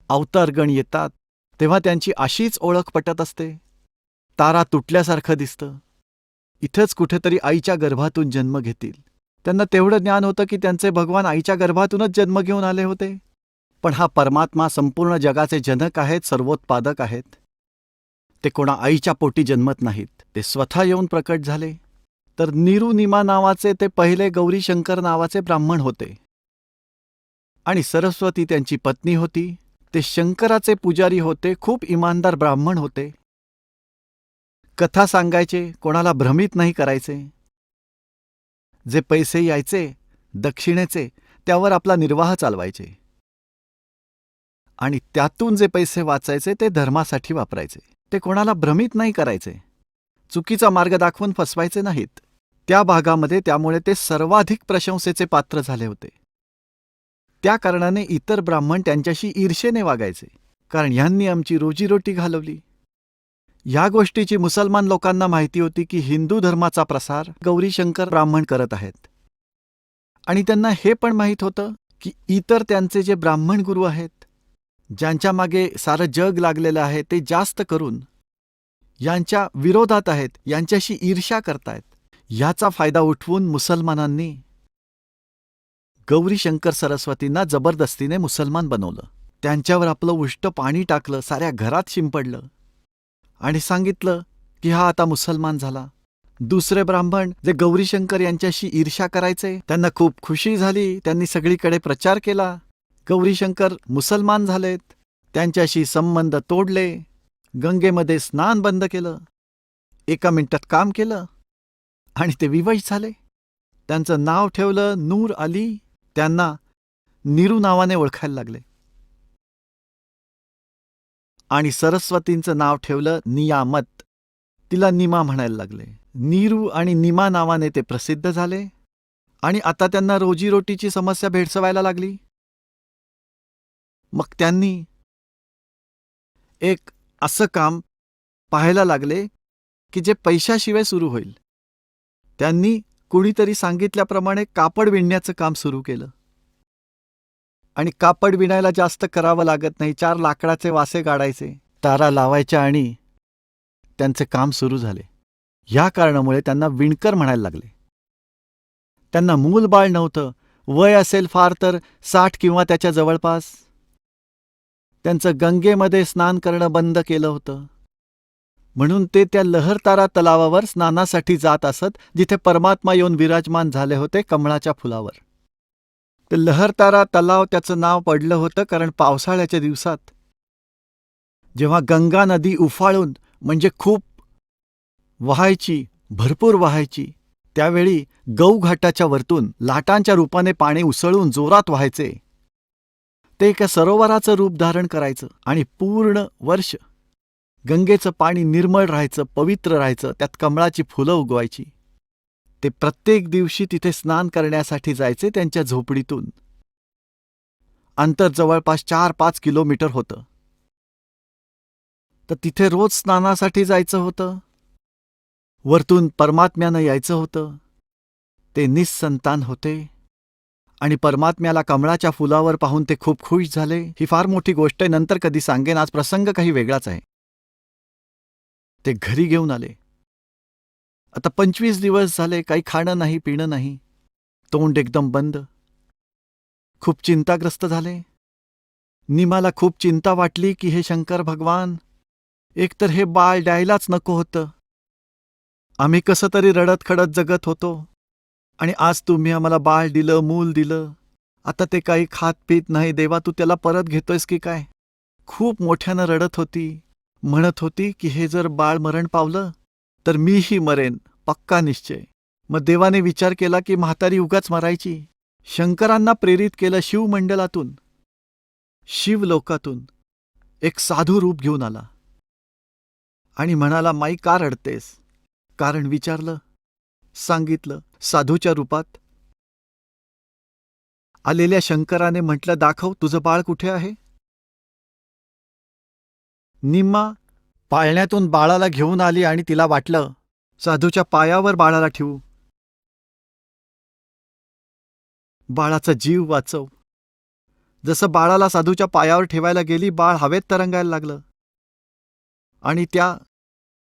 अवतारगण येतात, तेव्हा त्यांची अशीच ओळख पटत असते. तारा तुटल्यासारखं दिसतं. इथंच कुठेतरी आईच्या गर्भातून जन्म घेतील. त्यांना तेवढं ज्ञान होतं की त्यांचे भगवान आईच्या गर्भातूनच जन्म घेऊन आले होते. पण हा परमात्मा संपूर्ण जगाचे जनक आहेत, सर्वोत्पादक आहेत. ते कोणा आईच्या पोटी जन्मत नाहीत. ते स्वतः येऊन प्रकट झाले. तर निरुनिमा नावाचे ते पहिले गौरीशंकर नावाचे ब्राह्मण होते. आणि सरस्वती त्यांची पत्नी होती. ते शंकराचे पुजारी होते, खूप इमानदार ब्राह्मण होते. कथा सांगायचे, कोणाला भ्रमित नाही करायचे. जे पैसे यायचे दक्षिणेचे त्यावर आपला निर्वाह चालवायचे. आणि त्यातून जे पैसे वाचायचे ते धर्मासाठी वापरायचे. ते कोणाला भ्रमित नाही करायचे. चुकीचा मार्ग दाखवून फसवायचे नाहीत. त्या भागामध्ये त्यामुळे ते सर्वाधिक प्रशंसेचे पात्र झाले होते. त्या कारणाने इतर ब्राह्मण त्यांच्याशी ईर्षेने वागायचे, कारण ह्यांनी आमची रोजीरोटी घालवली. ह्या गोष्टीची मुसलमान लोकांना माहिती होती की हिंदू धर्माचा प्रसार गौरीशंकर ब्राह्मण करत आहेत. आणि त्यांना हे पण माहीत होतं की इतर त्यांचे जे ब्राह्मण गुरु आहेत, ज्यांच्या मागे सारं जग लागलेलं आहे, ते जास्त करून यांच्या विरोधात आहेत, यांच्याशी ईर्ष्या करतायत. याचा फायदा उठवून मुसलमानांनी गौरीशंकर सरस्वतींना जबरदस्तीने मुसलमान बनवलं. त्यांच्यावर आपलं उष्ट पाणी टाकलं, साऱ्या घरात शिंपडलं आणि सांगितलं की हा आता मुसलमान झाला. दुसरे ब्राह्मण जे गौरीशंकर यांच्याशी ईर्ष्या करायचे, त्यांना खूप खुशी झाली. त्यांनी सगळीकडे प्रचार केला, गौरीशंकर मुसलमान झालेत. त्यांच्याशी संबंध तोडले, गंगेमध्ये स्नान बंद केलं, 1 मिनिटात काम केलं आणि ते विवश झाले. त्यांचं नाव ठेवलं नूर अली. त्यांना नीरू नावाने ओळखायला लागले. आणि सरस्वतींचं नाव ठेवलं नियामत. तिला निमा म्हणायला लागले. नीरू आणि निमा नावाने ते प्रसिद्ध झाले. आणि आता त्यांना रोजीरोटीची समस्या भेडसवायला लागली. मग त्यांनी एक असं काम पाहायला लागले की जे पैशाशिवाय सुरू होईल. त्यांनी कुणीतरी सांगितल्याप्रमाणे कापड विणण्याचं काम सुरू केलं. आणि कापड विणायला जास्त करावं लागत नाही. 4 लाकडाचे वासे गाडायचे, तारा लावायच्या आणि त्यांचे काम सुरू झाले. या कारणामुळे त्यांना विणकर म्हणायला लागले. त्यांना मूलबाळ नव्हतं. वय असेल फार तर 60 किंवा त्याच्या जवळपास. त्यांचं गंगेमध्ये स्नान करणं बंद केलं होतं. म्हणून ते त्या लहरतारा तलावावर स्नानासाठी जात असत, जिथे परमात्मा येऊन विराजमान झाले होते कमळाच्या फुलावर. ते लहरतारा तलाव त्याचं नाव पडलं होतं कारण पावसाळ्याच्या दिवसात जेव्हा गंगा नदी उफाळून म्हणजे खूप वाहायची, भरपूर वाहायची, त्यावेळी गौघाटाच्या वरतून लाटांच्या रूपाने पाणी उसळून जोरात व्हायचे. ते एका सरोवराचं रूप धारण करायचं आणि पूर्ण वर्ष गंगेचं पाणी निर्मळ राहायचं, पवित्र राहायचं. त्यात कमळाची फुलं उगवायची. ते प्रत्येक दिवशी तिथे स्नान करण्यासाठी जायचे त्यांच्या झोपडीतून. अंतर जवळपास 4-5 किलोमीटर होतं. तर तिथे रोज स्नानासाठी जायचं होतं. वरतून परमात्म्यानं यायचं होतं. ते निस्संतान होते आणि परमात्म्याला कमळाच्या फुलावर पाहून ते खूप खुश झाले. ही फार मोठी गोष्ट आहे, नंतर कधी सांगेन. आज प्रसंग काही वेगळाच आहे. ते घरी घेऊन आले. आता 25 दिवस झाले, काही खाणं नाही, पिणं नाही, तोंड एकदम बंद. खूप चिंताग्रस्त झाले. निमाला खूप चिंता वाटली की हे शंकर भगवान, एकतर हे बाळ द्यायलाच नको होतं. आम्ही कसं तरी रडत खडत जगत होतो आणि आज तुम्ही आम्हाला बाळ दिलं, मूल दिलं. आता ते काही खात पीत नाही. देवा, तू त्याला परत घेतोयस की काय? खूप मोठ्यानं रडत होती. म्हणत होती की हे जर बाळ मरण पावलं तर मीही मरेन, पक्का निश्चय. मग देवाने विचार केला की म्हातारी उगाच मरायची. शंकरांना प्रेरित केलं शिवमंडलातून, शिवलोकातून एक साधू रूप घेऊन आला आणि म्हणाला, माई का रडतेस? कारण विचारलं, सांगितलं. साधूच्या रूपात आलेल्या शंकराने म्हटलं, दाखव तुझं बाळ कुठे आहे? निम्मा पाळण्यातून बाळाला घेऊन आली आणि तिला वाटलं साधूच्या पायावर बाळाला ठेवू, बाळाचा जीव वाचव. जसं बाळाला साधूच्या पायावर ठेवायला गेली, बाळ हवेत तरंगायला लागलं आणि त्या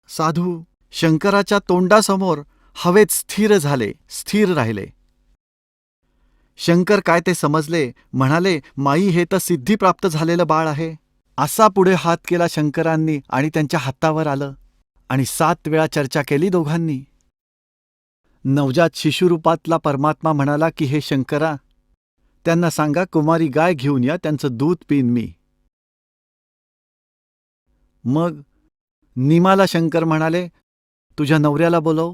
साधू शंकराच्या तोंडासमोर हवेत स्थिर झाले, स्थिर राहिले. शंकर काय ते समजले, म्हणाले, माई हे तर सिद्धिप्राप्त झालेलं बाळ आहे. असा पुढे हात केला शंकरांनी आणि त्यांच्या हातावर आलं आणि 7 वेळा चर्चा केली दोघांनी. नवजात शिशुरूपातला परमात्मा म्हणाला की हे शंकरा, त्यांना सांगा कुमारी गाय घेऊन या, त्यांचं दूध पिईन मी. मग निमाला शंकर म्हणाले, तुझ्या नवऱ्याला बोलव,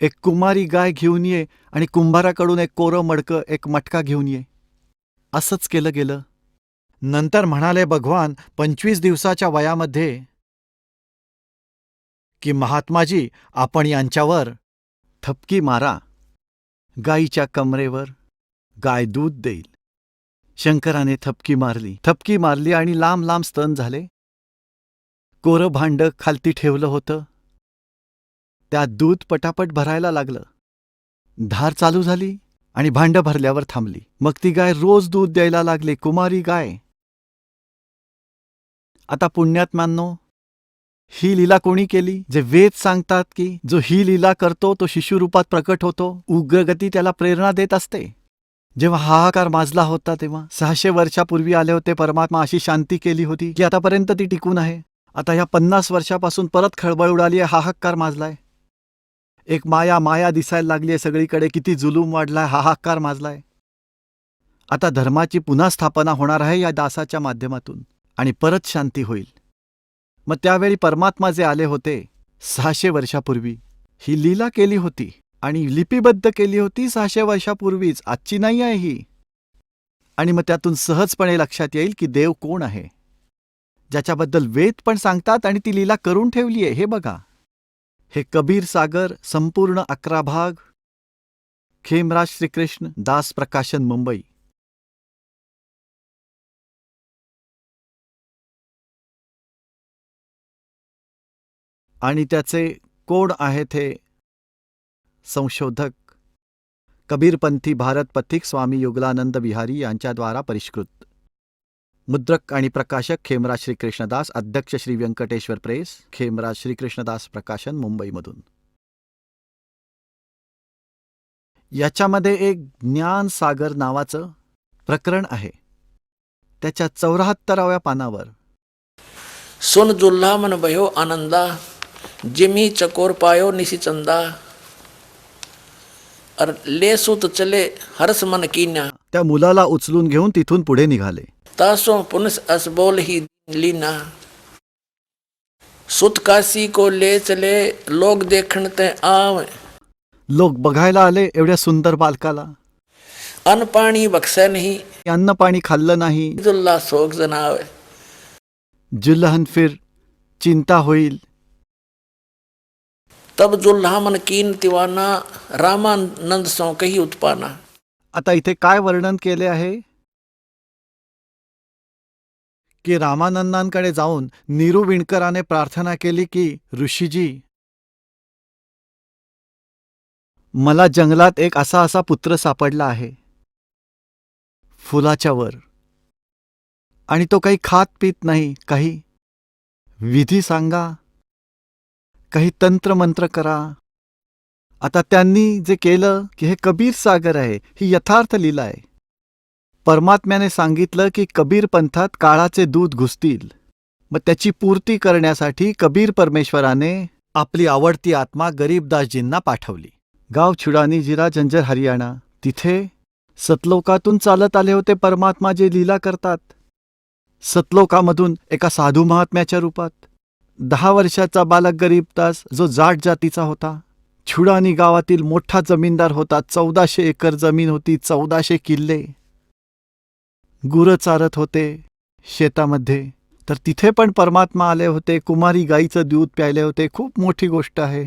एक कुमारी गाय घेऊन ये आणि कुंभाराकडून एक कोरं मडकं, एक मटका घेऊन ये. असंच केलं गेलं. नंतर म्हणाले भगवान 25 दिवसाच्या वयामध्ये की महात्माजी, आपण यांच्यावर थपकी मारा, गायीच्या कमरेवर. गाय दूध देईल. शंकराने थपकी मारली आणि लांब लांब स्तन झाले. कोरं भांडं खालती ठेवलं होतं, त्यात दूध पटापट भरायला लागलं. धार चालू झाली आणि भांडं भरल्यावर थांबली. मग ती गाय रोज दूध द्यायला लागली, कुमारी गाय. आता पुण्यात्म्यांनो, ही लीला कोणी केली? जे वेद सांगतात की जो ही लीला करतो तो शिशुरूपात प्रकट होतो. उग्रगती त्याला प्रेरणा देत असते. जेव्हा हाहाकार माजला होता तेव्हा 600 वर्षापूर्वी आले होते परमात्मा. अशी शांती केली होती की आतापर्यंत ती टिकून आहे. आता ह्या 50 वर्षापासून परत खळबळ उडाली आहे, हाहाकार माजलाय. एक माया दिसायला लागली आहे सगळीकडे. किती जुलूम वाढलाय, हाहाकार माजलाय. आता धर्माची पुन्हा स्थापना होणार आहे या दासाच्या माध्यमातून आणि परत शांती होईल. मग त्यावेळी परमात्मा जे आले होते 600 वर्षापूर्वी, ही लीला केली होती आणि लिपिबद्ध केली होती 600 वर्षापूर्वीच. आजची नाही आहे ही. आणि मग त्यातून सहजपणे लक्षात येईल की देव कोण आहे, ज्याच्याबद्दल वेद पण सांगतात आणि ती लीला करून ठेवली आहे. हे बघा, हे कबीर सागर संपूर्ण 11 भाग, खेमराज श्रीकृष्ण दास प्रकाशन, मुंबई. आणि त्याचे कोण आहेत हे संशोधक? कबीरपंथी भारत पथिक स्वामी युगलानंद विहारी यांच्याद्वारा परिष्कृत. मुद्रक आणि प्रकाशक खेमराज श्रीकृष्णदास, अध्यक्ष श्री व्यंकटेश्वर प्रेस, खेमराज श्रीकृष्णदास प्रकाशन, मुंबईमधून. याच्यामध्ये एक ज्ञान सागर नावाचं प्रकरण आहे. त्याच्या 74व्या पानावर सुन जुल्हा मन भयो आनंदा, जिमी चकोर पायो निशी चंदा, और ले सुत चले हर्ष मन कीन्या. त्या मुलाला उचलून घेऊन तिथून पुढे निघाले. तासो पुनस असबोल ही लीना, सुत काशी को ले चले, लोग देखण ते आव. लोक बघायला आले एवढ्या सुंदर बालकाला. अन्न पाणी बक्से नहीं, अन्न पाणी खाल्लं नाही. जुल्ला सोग जनावे. जुल्हन फिर चिंता होईल. तब जुल्हा मन कीन तिवाना, रामानंद सो कही उत्पाना. आता इथे काय वर्णन केले आहे की रामानंदांकडे जाऊन नीरू विणकराने प्रार्थना केली की ऋषीजी, मला जंगलात एक असा पुत्र सापडला आहे, फुलाच्या वर, आणि तो काही खात पित नाही. काही विधी सांगा, काही तंत्रमंत्र करा. आता त्यांनी जे केलं की हे कबीर सागर आहे, ही यथार्थ लीला आहे. परमात्म्याने सांगितलं की कबीर पंथात काळाचे दूध घुसतील. मग त्याची पूर्ती करण्यासाठी कबीर परमेश्वराने आपली आवडती आत्मा गरीबदासजींना पाठवली. गाव छुडानी जिरा, जंजर, हरियाणा. तिथे सतलोकातून चालत आले होते परमात्मा, जे लीला करतात. सतलोकामधून एका साधू महात्म्याच्या रूपात 10 वर्षाचा बालक गरीबदास, जो जाट जातीचा होता, छुडानी गावातील मोठा जमीनदार होता. 1400 एकर जमीन होती, 1400 किल्ले. गुरं चारत होते शेतामध्ये. तर तिथे पण परमात्मा आले होते. कुमारी गाईचं दूध प्यायले होते. खूप मोठी गोष्ट आहे.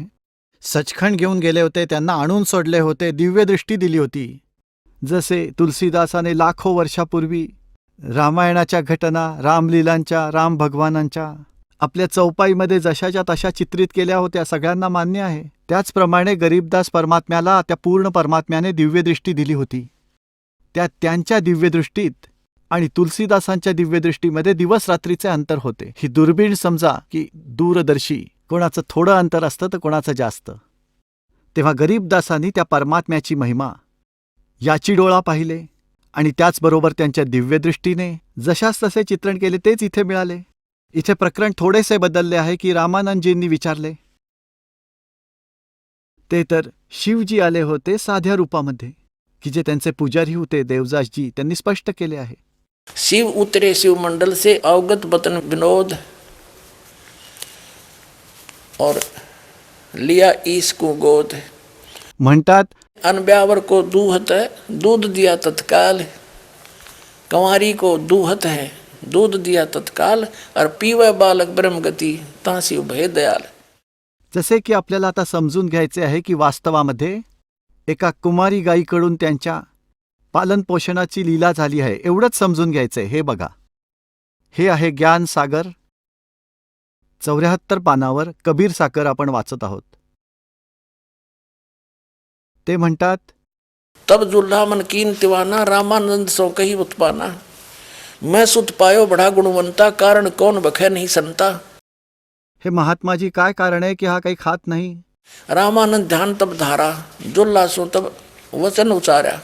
सचखंड घेऊन गेले होते, त्यांना आणून सोडले होते, दिव्यदृष्टी दिली होती. जसे तुलसीदासाने लाखो वर्षापूर्वी रामायणाच्या घटना, रामलीलांच्या, राम भगवानांच्या आपल्या चौपाईमध्ये जशाच्या तशा चित्रित केल्या होत्या, सगळ्यांना मान्य आहे. त्याचप्रमाणे गरीबदास परमात्म्याला त्या पूर्ण परमात्म्याने दिव्यदृष्टी दिली होती. त्यांच्या दिव्यदृष्टीत आणि तुलसीदासांच्या दिव्यदृष्टीमध्ये दिवस रात्रीचे अंतर होते. ही दुर्बीण समजा की दूरदर्शी, कोणाचं थोडं अंतर असतं तर कोणाचं जास्त. तेव्हा गरीबदासांनी त्या परमात्म्याची महिमा याची डोळा पाहिले आणि त्याचबरोबर त्यांच्या दिव्यदृष्टीने जशास तसे चित्रण केले तेच इथे मिळाले. इथे प्रकरण थोडेसे बदलले आहे की रामानंदजींनी विचारले. ते तर शिवजी आले होते साध्या रूपामध्ये, की जे त्यांचे पुजारी होते देवदासजी त्यांनी स्पष्ट केले आहे. शिव उतरे शिव मंडल से अवगत बतन विनोद और लिया ईश को गोद. म्हणतात अनब्यावर को दूहत है दूध दिया तत्काल. कंवारी को दूहत है दूध दिया तत्काल और पीवे बालक ब्रह्म गति ता शिव भय दयाल. जसे की आपल्याला आता समजून घ्यायचे आहे की वास्तवामध्ये एका कुमारी गायीकडून त्यांच्या पालनपोषणाची लीला झाली आहे, एवढंच समजून घ्यायचंय. हे बघा, हे आहे ज्ञान सागर. 74 पानावर कबीर सागर आपण वाचत आहोत. ते म्हणतात, तब जुल्हा मन कीन तिवाना रामानंद सो कही उत्पाना. मैं सुत पायो बड़ा गुणवंता कारण कौन बखे नहीं संता. हे महात्माजी काय कारण आहे की हा काही खात नाही. रामानंद ध्यान तब धारा जुल्हा सो तब वचन उचारा.